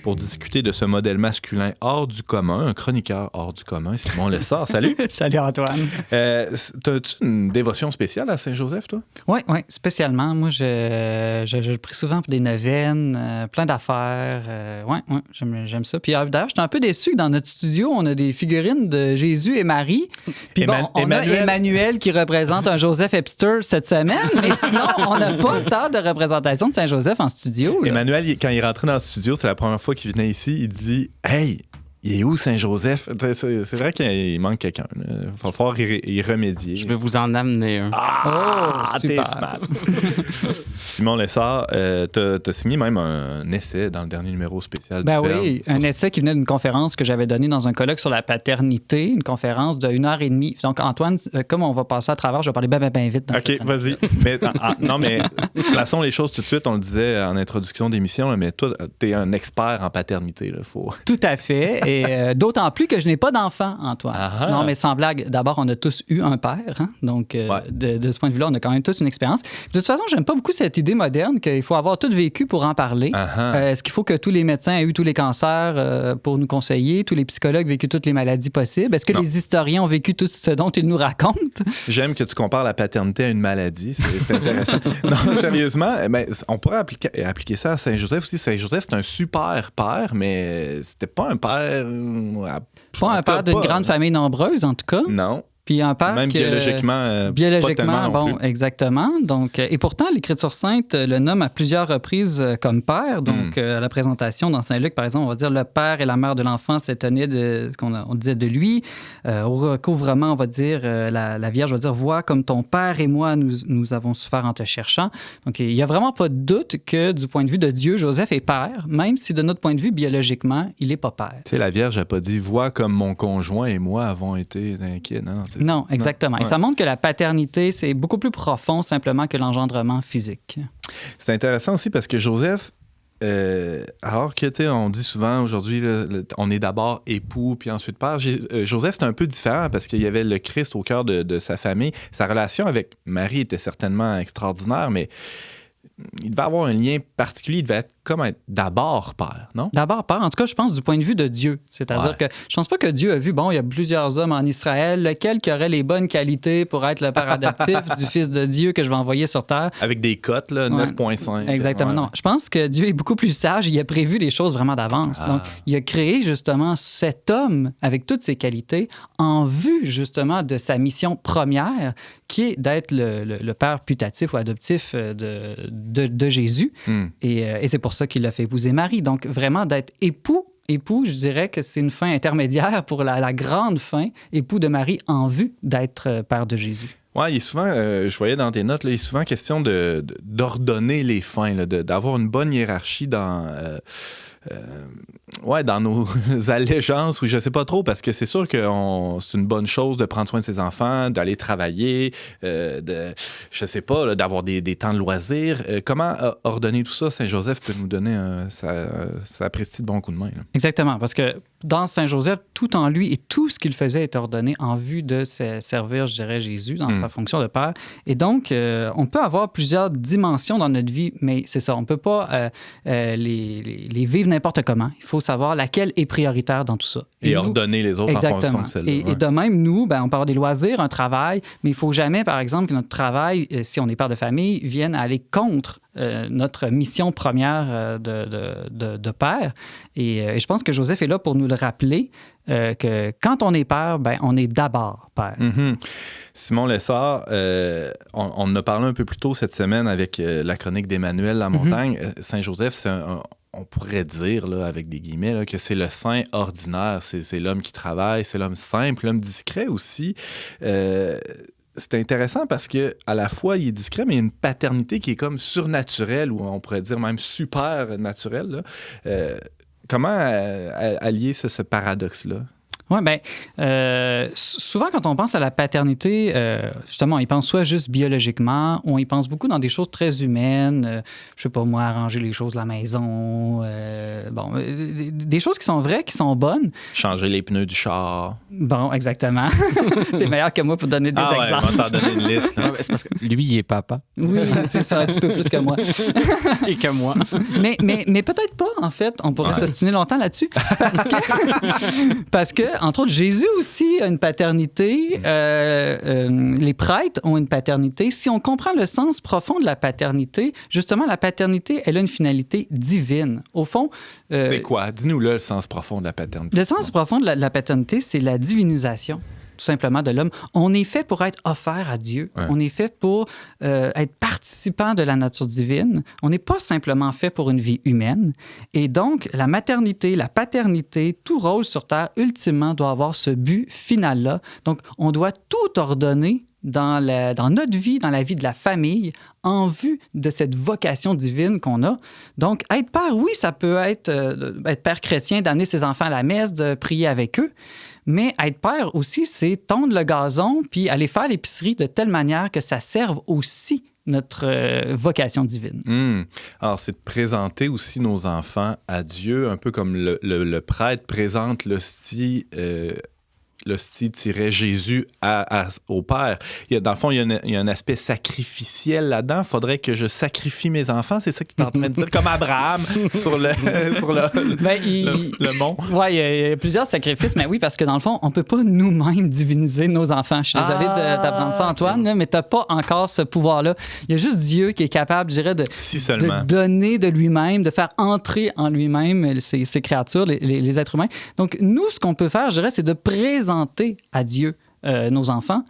pour discuter de ce modèle masculin hors du commun, un chroniqueur hors du commun, Simon Lessard. Salut! Salut Antoine! T'as-tu une dévotion spéciale à Saint-Joseph, toi? Oui, spécialement. Moi, je le prie souvent pour des neuvaines, plein d'affaires. Oui, j'aime ça. Puis d'ailleurs, j'étais un peu déçu que dans notre studio, on a des figurines de Jésus et Marie. Puis on a Emmanuel qui représente un Joseph Hipster cette semaine, mais sinon, on n'a pas tant de représentation de Saint-Joseph en studio. Là. Emmanuel, quand il est rentré dans le studio, c'est la première fois qu'il venait ici, il dit « Hey, il est où Saint-Joseph? » C'est vrai qu'il manque quelqu'un. Il va falloir y remédier. Je vais vous en amener un. T'es smart. Simon Lessard, t'as signé même un essai dans le dernier numéro spécial du oui, un essai qui venait d'une conférence que j'avais donnée dans un colloque sur la paternité, une conférence de 1h30. Donc, Antoine, comme on va passer à travers, je vais parler bien vite. OK, vas-y. Mais, mais plaçons les choses tout de suite. On le disait en introduction d'émission, mais toi, t'es un expert en paternité. Là, Tout à fait. Et d'autant plus que je n'ai pas d'enfant, Antoine. Ah-ha. Non, mais sans blague, d'abord, on a tous eu un père. Hein? Donc, de ce point de vue-là, on a quand même tous une expérience. De toute façon, j'aime pas beaucoup cette idée moderne qu'il faut avoir tout vécu pour en parler. Est-ce qu'il faut que tous les médecins aient eu tous les cancers pour nous conseiller, tous les psychologues aient vécu toutes les maladies possibles? Est-ce que les historiens ont vécu tout ce dont ils nous racontent? J'aime que tu compares la paternité à une maladie. C'est intéressant. Non, sérieusement, on pourrait appliquer ça à Saint-Joseph aussi. Saint-Joseph, c'est un super père, mais c'était pas un père... Pas un père d'une grande famille nombreuse, en tout cas. Non. Puis un père même biologiquement, pas tellement non plus. Exactement. Donc, et pourtant, l'Écriture sainte le nomme à plusieurs reprises comme père. Donc, à la présentation dans Saint-Luc, par exemple, on va dire le père et la mère de l'enfant s'étonnaient de ce on disait de lui. Au recouvrement, on va dire la Vierge va dire « Vois comme ton père et moi, nous avons souffert en te cherchant ». Donc, il n'y a vraiment pas de doute que du point de vue de Dieu, Joseph est père, même si de notre point de vue, biologiquement, il n'est pas père. Tu sais, la Vierge n'a pas dit « Vois comme mon conjoint et moi avons été inquiets ». Non, exactement. Et ça montre que la paternité, c'est beaucoup plus profond simplement que l'engendrement physique. C'est intéressant aussi parce que Joseph, alors que, tu sais, on dit souvent aujourd'hui, on est d'abord époux, puis ensuite père. Joseph, c'est un peu différent parce qu'il y avait le Christ au cœur de sa famille. Sa relation avec Marie était certainement extraordinaire, mais il devait avoir un lien particulier. Il devait être d'abord père, non? D'abord père, en tout cas, je pense du point de vue de Dieu. C'est-à-dire que je pense pas que Dieu a vu, il y a plusieurs hommes en Israël, lequel qui aurait les bonnes qualités pour être le père adoptif du Fils de Dieu que je vais envoyer sur terre. Avec des cotes, là, 9,5. Exactement. Non, je pense que Dieu est beaucoup plus sage. Il a prévu les choses vraiment d'avance. Donc, il a créé justement cet homme avec toutes ses qualités en vue justement de sa mission première, qui est d'être le père putatif ou adoptif de Jésus. Et c'est pour ça qu'il l'a fait épouser Marie. Donc, vraiment, d'être époux, je dirais que c'est une fin intermédiaire pour la grande fin, époux de Marie en vue d'être père de Jésus. Oui, il est souvent, je voyais dans tes notes, là, il est souvent question d'ordonner les fins, là, d'avoir une bonne hiérarchie dans nos allégeances, oui, je sais pas trop, parce que c'est sûr que c'est une bonne chose de prendre soin de ses enfants, d'aller travailler, je sais pas, là, d'avoir des temps de loisirs. Comment ordonner tout ça? Saint-Joseph peut nous donner sa prestige de bon coup de main. Là. Exactement, parce que dans Saint-Joseph, tout en lui et tout ce qu'il faisait est ordonné en vue de servir, je dirais, Jésus dans sa fonction de père. Et donc, on peut avoir plusieurs dimensions dans notre vie, mais c'est ça, on peut pas les vivre n'importe comment. Il faut savoir laquelle est prioritaire dans tout ça. Et ordonner les autres en fonction de celle-là. Et de même, nous, on peut avoir des loisirs, un travail, mais il ne faut jamais, par exemple, que notre travail, si on est père de famille, vienne à aller contre notre mission première de père. Et je pense que Joseph est là pour nous le rappeler que quand on est père, on est d'abord père. Mm-hmm. Simon Lessard, on en a parlé un peu plus tôt cette semaine avec la chronique d'Emmanuel Lamontagne. Saint-Joseph, on pourrait dire, là, avec des guillemets, là, que c'est le saint ordinaire. C'est l'homme qui travaille, c'est l'homme simple, l'homme discret aussi. C'est intéressant parce que à la fois, il est discret, mais il y a une paternité qui est comme surnaturelle, ou on pourrait dire même super naturelle. Là. Comment allier ce paradoxe-là? Oui, bien, souvent quand on pense à la paternité, justement, on y pense soit juste biologiquement, ou on y pense beaucoup dans des choses très humaines, je sais pas moi, arranger les choses de la maison, des choses qui sont vraies, qui sont bonnes. Changer les pneus du char. Bon, exactement. T'es meilleur que moi pour donner des exemples. Ouais, on va t'en donner une liste. C'est parce que lui, il est papa. Oui, c'est ça, un petit peu plus que moi. Et que moi. Mais peut-être pas, en fait. On pourrait s'ostiner longtemps là-dessus. Parce que, entre autres, Jésus aussi a une paternité. Les prêtres ont une paternité. Si on comprend le sens profond de la paternité, justement, la paternité, elle a une finalité divine. Au fond... c'est quoi? Dis-nous le sens profond de la paternité. Le sens profond de la paternité, c'est la divinisation, tout simplement, de l'homme. On est fait pour être offert à Dieu. Ouais. On est fait pour être participant de la nature divine. On n'est pas simplement fait pour une vie humaine. Et donc, la maternité, la paternité, tout rôle sur Terre, ultimement, doit avoir ce but final-là. Donc, on doit tout ordonner dans notre vie, dans la vie de la famille, en vue de cette vocation divine qu'on a. Donc, être père, oui, ça peut être père chrétien, d'amener ses enfants à la messe, de prier avec eux. Mais être père aussi, c'est tondre le gazon puis aller faire l'épicerie de telle manière que ça serve aussi notre vocation divine. Alors, c'est de présenter aussi nos enfants à Dieu, un peu comme le prêtre présente l'hostie Jésus au Père. Dans le fond, il y a un aspect sacrificiel là-dedans. Il faudrait que je sacrifie mes enfants. C'est ça qu'il est en train de dire, comme Abraham sur le mont. Oui, il y a plusieurs sacrifices, mais oui, parce que dans le fond, on ne peut pas nous-mêmes diviniser nos enfants. Je suis désolée de t'apprendre ça, Antoine, là, mais tu n'as pas encore ce pouvoir-là. Il y a juste Dieu qui est capable, je dirais, de donner de lui-même, de faire entrer en lui-même ces créatures, les êtres humains. Donc, nous, ce qu'on peut faire, je dirais, c'est de présenter à Dieu nos enfants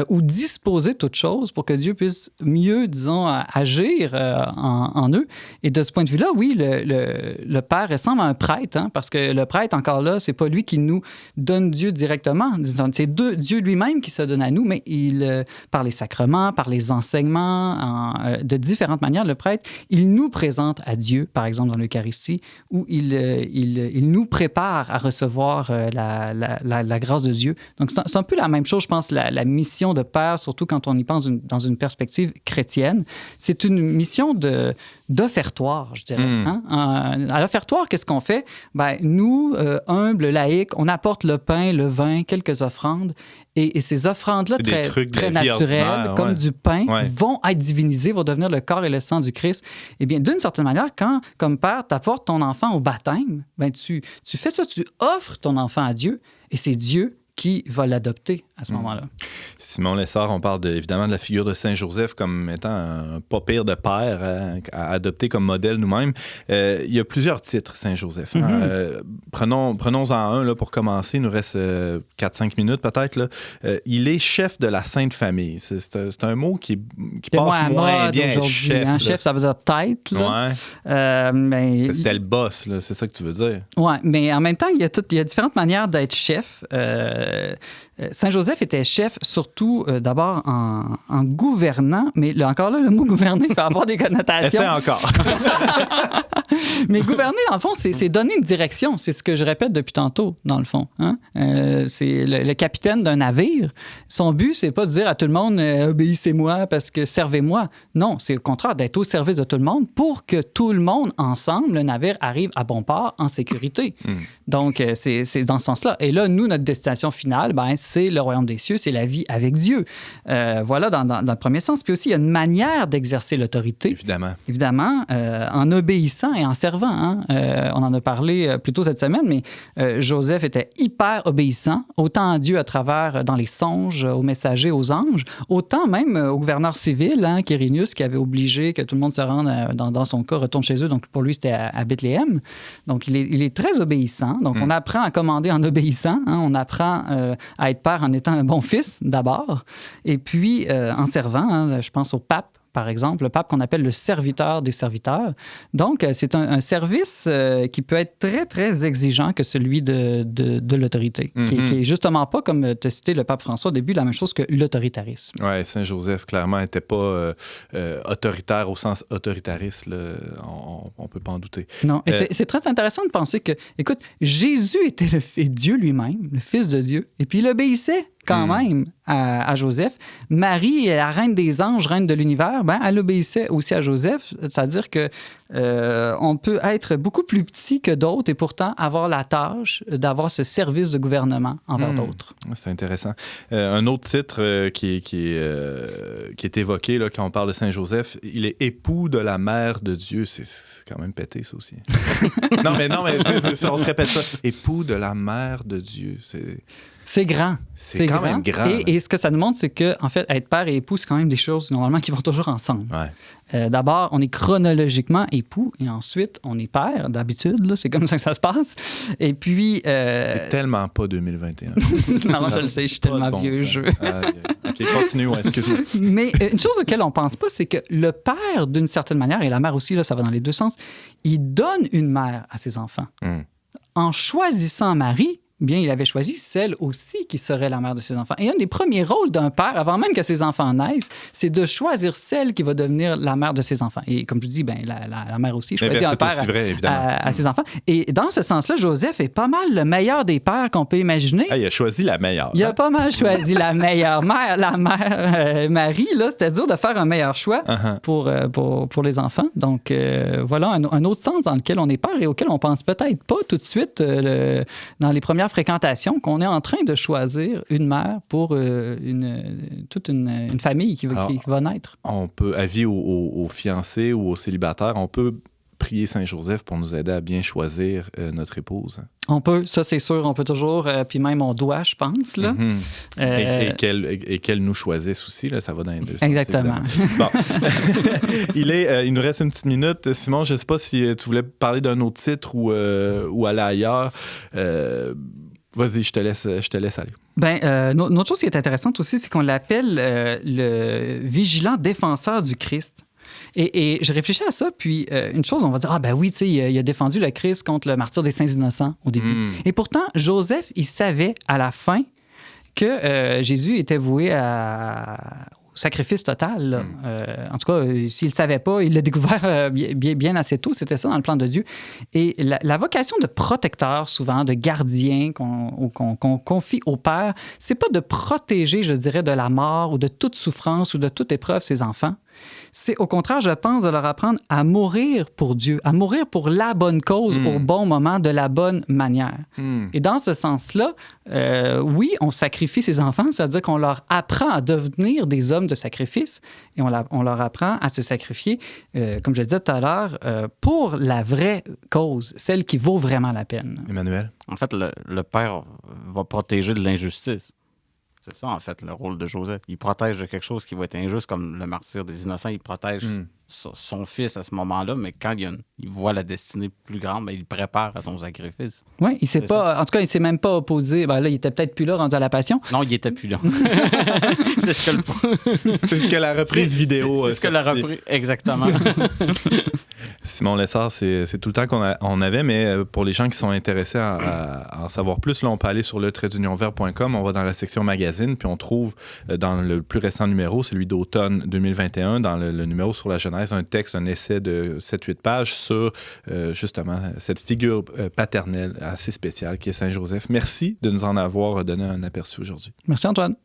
ou disposer toute chose pour que Dieu puisse mieux, disons, agir en eux. Et de ce point de vue-là, oui, le Père ressemble à un prêtre, hein, parce que le prêtre, encore là, c'est pas lui qui nous donne Dieu directement. C'est Dieu lui-même qui se donne à nous, mais par les sacrements, par les enseignements, de différentes manières, le prêtre, il nous présente à Dieu, par exemple dans l'Eucharistie, où il nous prépare à recevoir la grâce de Dieu. Donc, c'est un peu la même chose, je pense, la mission de père, surtout quand on y pense dans une perspective chrétienne. C'est une mission d'offertoire, je dirais. Hein? À l'offertoire, qu'est-ce qu'on fait? Ben, nous, humbles, laïcs, on apporte le pain, le vin, quelques offrandes. Et ces offrandes-là, très naturelles, comme du pain, vont être divinisées, vont devenir le corps et le sang du Christ. Eh bien, d'une certaine manière, quand, comme père, tu apportes ton enfant au baptême, ben, tu fais ça, tu offres ton enfant à Dieu, et c'est Dieu qui va l'adopter à ce moment-là. Simon Lessard, on parle évidemment de la figure de Saint-Joseph comme étant un pas pire de père à adopter comme modèle nous-mêmes. Il y a plusieurs titres, Saint-Joseph. Prenons-en un là, pour commencer. Il nous reste 4-5 minutes peut-être. Là. Il est chef de la Sainte Famille. C'est un mot qui passe moins bien. Chef, hein? Chef, ça veut dire tête. Là. C'était le boss, là. C'est ça que tu veux dire. Oui, mais en même temps, il y a différentes manières d'être chef. Saint-Joseph était chef surtout d'abord en gouvernant, mais encore là, le mot gouverner peut avoir des connotations. Essaie encore. Mais gouverner, dans le fond, c'est donner une direction. C'est ce que je répète depuis tantôt, dans le fond. Hein? C'est le capitaine d'un navire. Son but, c'est pas de dire à tout le monde « obéissez-moi parce que servez-moi ». Non, c'est au contraire d'être au service de tout le monde pour que tout le monde, ensemble, le navire arrive à bon port en sécurité. Donc, c'est dans ce sens-là. Et là, nous, notre destination finale, ben, c'est le royaume des cieux, c'est la vie avec Dieu. Voilà, dans le premier sens. Puis aussi, il y a une manière d'exercer l'autorité. Évidemment, en obéissant et en servant. Hein? On en a parlé plus tôt cette semaine, mais Joseph était hyper obéissant, autant à Dieu à travers, dans les songes, aux messagers, aux anges, autant même au gouverneur civil, hein, Quirinius, qui avait obligé que tout le monde se rende, dans son cas, retourne chez eux. Donc, pour lui, c'était à Bethléem. Donc, il est très obéissant. Donc, on apprend à commander en obéissant. Hein? On apprend à être père en étant un bon fils, d'abord. Et puis, en servant, hein, je pense au pape, par exemple, le pape qu'on appelle le serviteur des serviteurs. Donc, c'est un service qui peut être très, très exigeant que celui de l'autorité, qui est justement pas, comme tu as cité le pape François au début, la même chose que l'autoritarisme. Oui, Saint Joseph, clairement, n'était pas autoritaire au sens autoritariste. Là. On ne peut pas en douter. Non, et c'est très intéressant de penser que, écoute, Jésus était Dieu lui-même, le Fils de Dieu, et puis il obéissait quand même à Joseph. Marie, la reine des anges, reine de l'univers, elle obéissait aussi à Joseph. C'est-à-dire que on peut être beaucoup plus petit que d'autres et pourtant avoir la tâche d'avoir ce service de gouvernement envers d'autres. C'est intéressant. Un autre titre qui est évoqué là, quand on parle de Saint Joseph, il est époux de la mère de Dieu. C'est quand même pété, ça aussi. non, mais on se répète ça. Époux de la mère de Dieu. C'est grand. C'est quand même grand. Et ce que ça nous montre, c'est que, en fait, être père et époux, c'est quand même des choses, normalement, qui vont toujours ensemble. Ouais. D'abord, on est chronologiquement époux et ensuite, on est père. D'habitude, là, c'est comme ça que ça se passe. Et puis... C'est tellement pas 2021. non, je le sais, je suis tellement vieux jeu. OK, continue, excuse-moi. Mais une chose auquel on pense pas, c'est que le père, d'une certaine manière, et la mère aussi, là, ça va dans les deux sens, il donne une mère à ses enfants. En choisissant Marie, bien, il avait choisi celle aussi qui serait la mère de ses enfants. Et un des premiers rôles d'un père, avant même que ses enfants naissent, c'est de choisir celle qui va devenir la mère de ses enfants. Et comme je dis, la mère aussi choisit un père à ses enfants. Et dans ce sens-là, Joseph est pas mal le meilleur des pères qu'on peut imaginer. Il a choisi la meilleure. Il a pas mal choisi la meilleure mère. La mère Marie, là, c'était dur de faire un meilleur choix pour les enfants. Donc, voilà un autre sens dans lequel on est père et auquel on pense peut-être pas tout de suite dans les premières fréquentation qu'on est en train de choisir une mère pour toute une famille qui va naître. On peut, avis aux fiancés ou aux célibataires, on peut prier Saint Joseph pour nous aider à bien choisir notre épouse. On peut, ça c'est sûr, on peut toujours, puis même on doit, je pense. Là. Et qu'elle nous choisisse aussi, là, ça va dans les deux sens. Exactement. Bon. Il nous reste une petite minute. Simon, je ne sais pas si tu voulais parler d'un autre titre ou aller ailleurs. Vas-y, je te laisse aller. Une autre chose qui est intéressante aussi, c'est qu'on l'appelle le vigilant défenseur du Christ. Et je réfléchis à ça, puis une chose, on va dire, oui, tu sais, il a défendu le Christ contre le martyre des saints innocents au début. Et pourtant, Joseph, il savait à la fin que Jésus était voué au sacrifice total. Là. En tout cas, s'il ne le savait pas, il l'a découvert bien assez tôt. C'était ça dans le plan de Dieu. Et la vocation de protecteur, souvent, de gardien qu'on confie au Père, c'est pas de protéger, je dirais, de la mort ou de toute souffrance ou de toute épreuve ses enfants. C'est au contraire, je pense, de leur apprendre à mourir pour Dieu, à mourir pour la bonne cause au bon moment, de la bonne manière. Et dans ce sens-là, oui, on sacrifie ses enfants, c'est-à-dire qu'on leur apprend à devenir des hommes de sacrifice et on leur apprend à se sacrifier, comme je le disais tout à l'heure, pour la vraie cause, celle qui vaut vraiment la peine. Emmanuel? En fait, le père va protéger de l'injustice. C'est ça, en fait, le rôle de Joseph. Il protège de quelque chose qui va être injuste, comme le martyre des innocents. Il protège son fils à ce moment-là, mais quand il voit la destinée plus grande, il le prépare à son sacrifice. Oui, il s'est pas... En tout cas, il s'est même pas opposé. Là, il était peut-être plus là, rendu à la Passion. Non, il était plus là. C'est ce que la reprise vidéo... C'est ce que la reprise... Exactement. Simon Lessard, c'est tout le temps qu'on avait, mais pour les gens qui sont intéressés à en savoir plus, là, on peut aller sur le-unionvert.com, on va dans la section magazine, puis on trouve dans le plus récent numéro, celui d'automne 2021, dans le numéro sur la Genèse, un essai de 7-8 pages sur justement cette figure paternelle assez spéciale qui est Saint Joseph. Merci de nous en avoir donné un aperçu aujourd'hui. Merci Antoine.